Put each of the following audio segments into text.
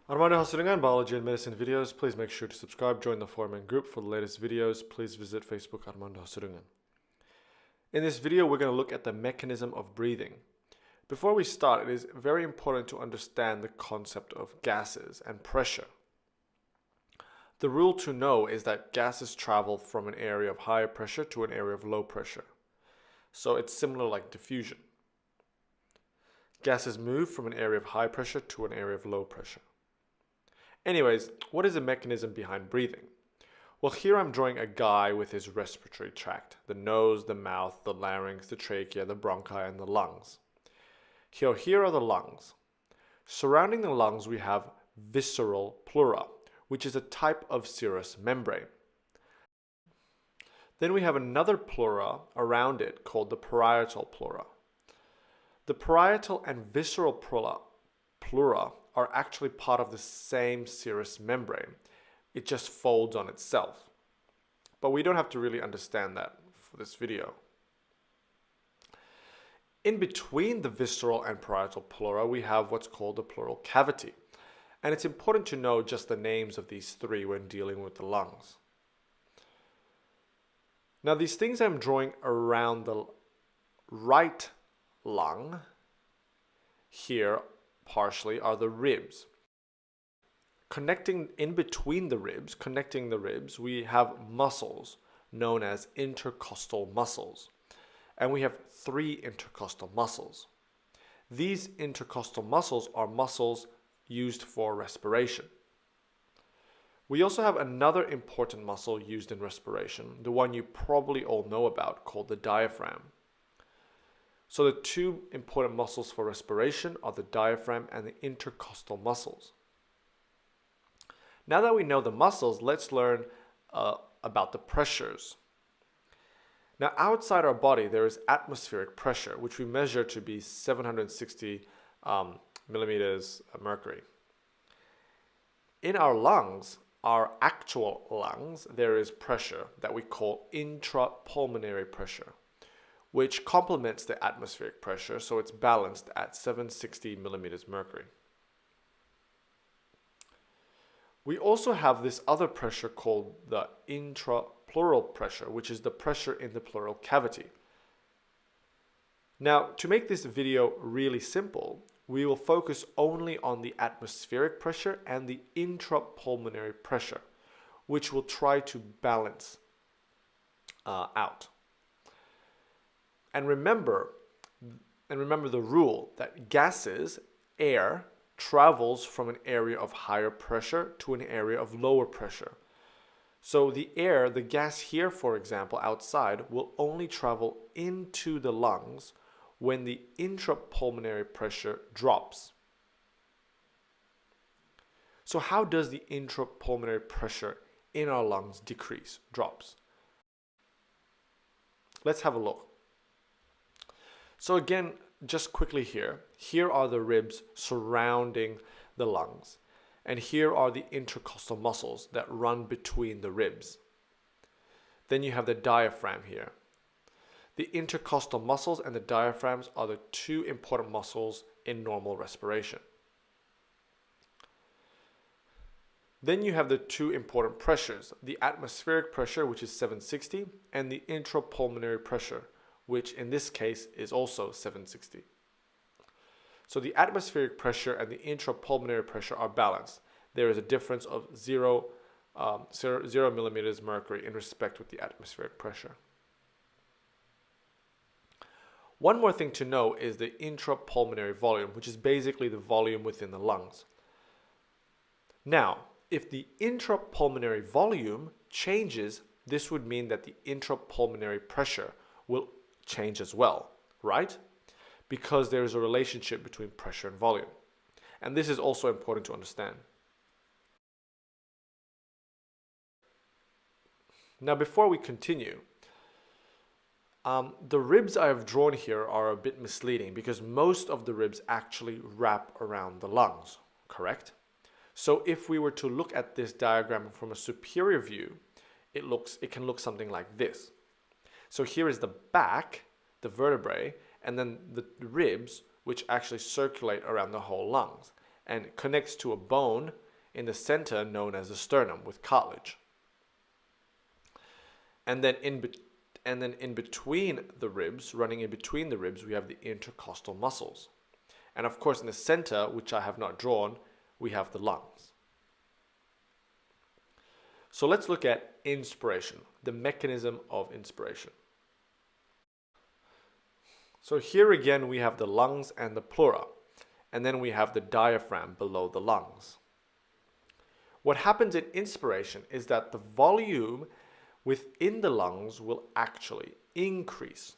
Armando Hasudungan, Biology and Medicine videos. Please make sure to subscribe, join the forum and group for the latest videos. Please visit Facebook Armando Hasudungan. In this video, we're going to look at the mechanism of breathing. Before we start, it is very important to understand the concept of gases and pressure. The rule to know is that gases travel from an area of high pressure to an area of low pressure. So it's similar like diffusion. Gases move from an area of high pressure to an area of low pressure. Anyways, what is the mechanism behind breathing? Well, here I'm drawing a guy with his respiratory tract, the nose, the mouth, the larynx, the trachea, the bronchi, and the lungs. Here are the lungs. Surrounding the lungs, we have visceral pleura, which is a type of serous membrane. Then we have another pleura around it called the parietal pleura. The parietal and visceral pleura are actually part of the same serous membrane. It just folds on itself. But we don't have to really understand that for this video. In between the visceral and parietal pleura, we have what's called the pleural cavity. And it's important to know just the names of these three when dealing with the lungs. Now, these things I'm drawing around the right lung here partially are the ribs. Connecting in between the ribs, connecting the ribs, we have muscles known as intercostal muscles. And we have three intercostal muscles. These intercostal muscles are muscles used for respiration. We also have another important muscle used in respiration, the one you probably all know about, called the diaphragm. So the two important muscles for respiration are the diaphragm and the intercostal muscles. Now that we know the muscles, let's learn about the pressures. Now, outside our body, there is atmospheric pressure, which we measure to be 760 millimeters of mercury. In our lungs, our actual lungs, there is pressure that we call intrapulmonary pressure, which complements the atmospheric pressure, so it's balanced at 760 millimeters mercury. We also have this other pressure called the intrapleural pressure, which is the pressure in the pleural cavity. Now, to make this video really simple, we will focus only on the atmospheric pressure and the intrapulmonary pressure, which we'll try to balance out. And remember the rule that gases, air, travels from an area of higher pressure to an area of lower pressure. So the air, the gas here, for example, outside, will only travel into the lungs when the intrapulmonary pressure drops. So how does the intrapulmonary pressure in our lungs drops? Let's have a look. So again, just quickly here are the ribs surrounding the lungs. And here are the intercostal muscles that run between the ribs. Then you have the diaphragm here. The intercostal muscles and the diaphragms are the two important muscles in normal respiration. Then you have the two important pressures, the atmospheric pressure, which is 760, and the intrapulmonary pressure, which in this case is also 760. So the atmospheric pressure and the intrapulmonary pressure are balanced. There is a difference of 0 millimeters mercury in respect with the atmospheric pressure. One more thing to know is the intrapulmonary volume, which is basically the volume within the lungs. Now, if the intrapulmonary volume changes, this would mean that the intrapulmonary pressure will change as well, right? Because there is a relationship between pressure and volume. And this is also important to understand. Now, before we continue, the ribs I have drawn here are a bit misleading because most of the ribs actually wrap around the lungs, correct? So if we were to look at this diagram from a superior view, it can look something like this. So here is the back, the vertebrae, and then the ribs, which actually circulate around the whole lungs. and connects to a bone in the center known as the sternum with cartilage. And then in between the ribs, running in between the ribs, we have the intercostal muscles. And of course, in the center, which I have not drawn, we have the lungs. So let's look at inspiration, the mechanism of inspiration. So here again, we have the lungs and the pleura, and then we have the diaphragm below the lungs. What happens in inspiration is that the volume within the lungs will actually increase.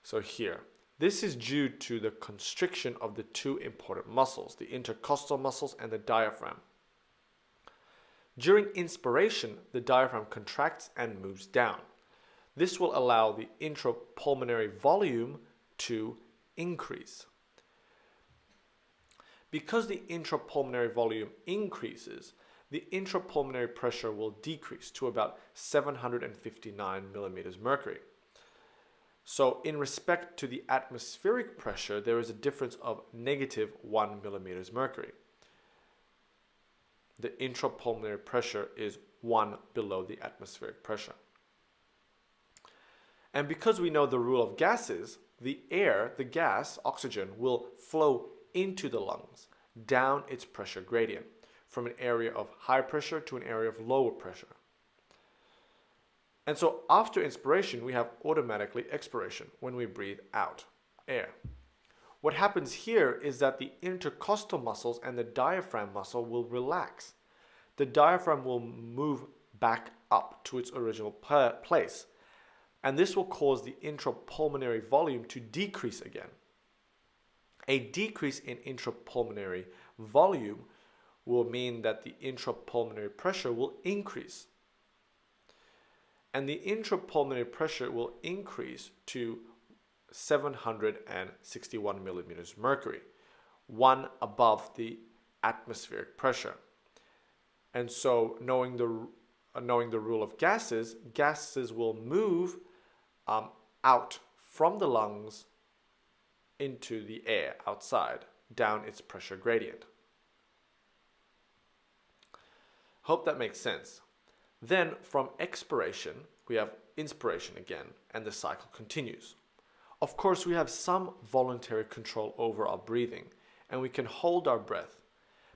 So here, this is due to the constriction of the two important muscles, the intercostal muscles and the diaphragm. During inspiration, the diaphragm contracts and moves down. This will allow the intrapulmonary volume to increase. Because the intrapulmonary volume increases, the intrapulmonary pressure will decrease to about 759 millimeters mercury. So in respect to the atmospheric pressure, there is a difference of -1 millimeters mercury. The intrapulmonary pressure is 1 below the atmospheric pressure. And because we know the rule of gases, the air, the gas, oxygen, will flow into the lungs down its pressure gradient from an area of high pressure to an area of lower pressure. And so after inspiration, we have automatically expiration when we breathe out air. What happens here is that the intercostal muscles and the diaphragm muscle will relax. The diaphragm will move back up to its original place, and this will cause the intrapulmonary volume to decrease again. A decrease in intrapulmonary volume will mean that the intrapulmonary pressure will increase. And the intrapulmonary pressure will increase to 761 millimeters mercury, 1 above the atmospheric pressure. And so knowing the rule of gases, gases will move out from the lungs into the air outside, down its pressure gradient. Hope that makes sense. Then from expiration, we have inspiration again, and the cycle continues. Of course, we have some voluntary control over our breathing, and we can hold our breath.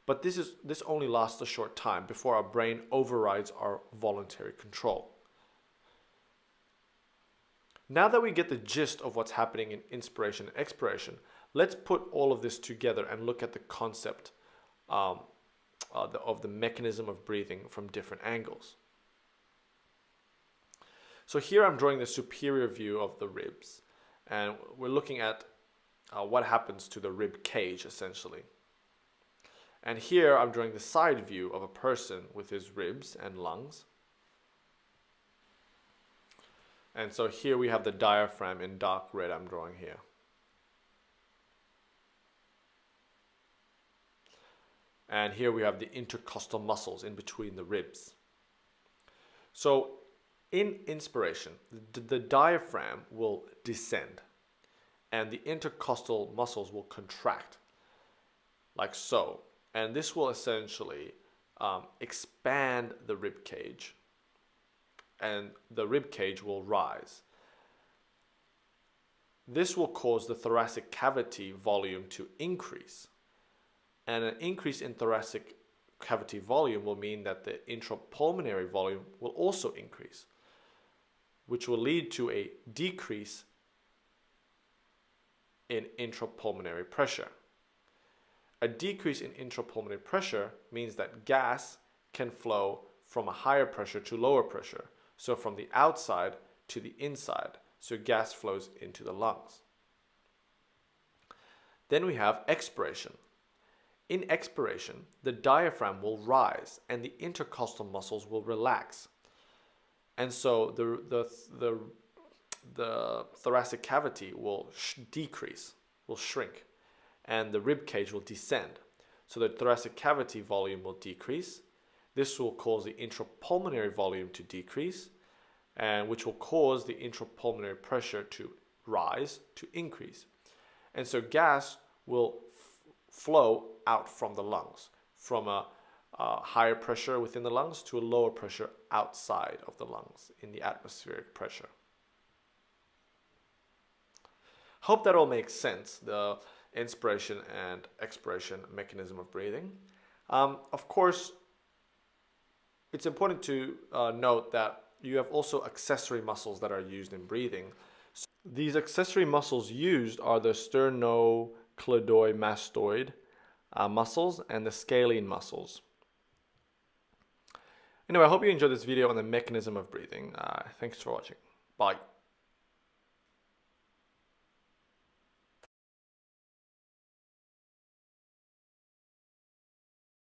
But this only lasts a short time before our brain overrides our voluntary control. Now that we get the gist of what's happening in inspiration and expiration, let's put all of this together and look at the concept of the mechanism of breathing from different angles. So here I'm drawing the superior view of the ribs, and we're looking at what happens to the rib cage essentially. And here I'm drawing the side view of a person with his ribs and lungs. And so here we have the diaphragm in dark red I'm drawing here. And here we have the intercostal muscles in between the ribs. So in inspiration, the diaphragm will descend and the intercostal muscles will contract like so. And this will essentially expand the rib cage, and the rib cage will rise. This will cause the thoracic cavity volume to increase. And an increase in thoracic cavity volume will mean that the intrapulmonary volume will also increase, which will lead to a decrease in intrapulmonary pressure. A decrease in intrapulmonary pressure means that gas can flow from a higher pressure to lower pressure, so from the outside to the inside, so gas flows into the lungs. Then we have expiration. In expiration, the diaphragm will rise and the intercostal muscles will relax. And so the thoracic cavity will decrease, will shrink, and the rib cage will descend. So the thoracic cavity volume will decrease. This will cause the intrapulmonary volume to decrease, and which will cause the intrapulmonary pressure to rise, to increase. And so gas will flow out from the lungs, from a higher pressure within the lungs to a lower pressure outside of the lungs in the atmospheric pressure. Hope that all makes sense, the inspiration and expiration mechanism of breathing. Of course, it's important to note that you have also accessory muscles that are used in breathing. So these accessory muscles used are the sternocleidomastoid muscles and the scalene muscles. Anyway, I hope you enjoyed this video on the mechanism of breathing. Thanks for watching. Bye.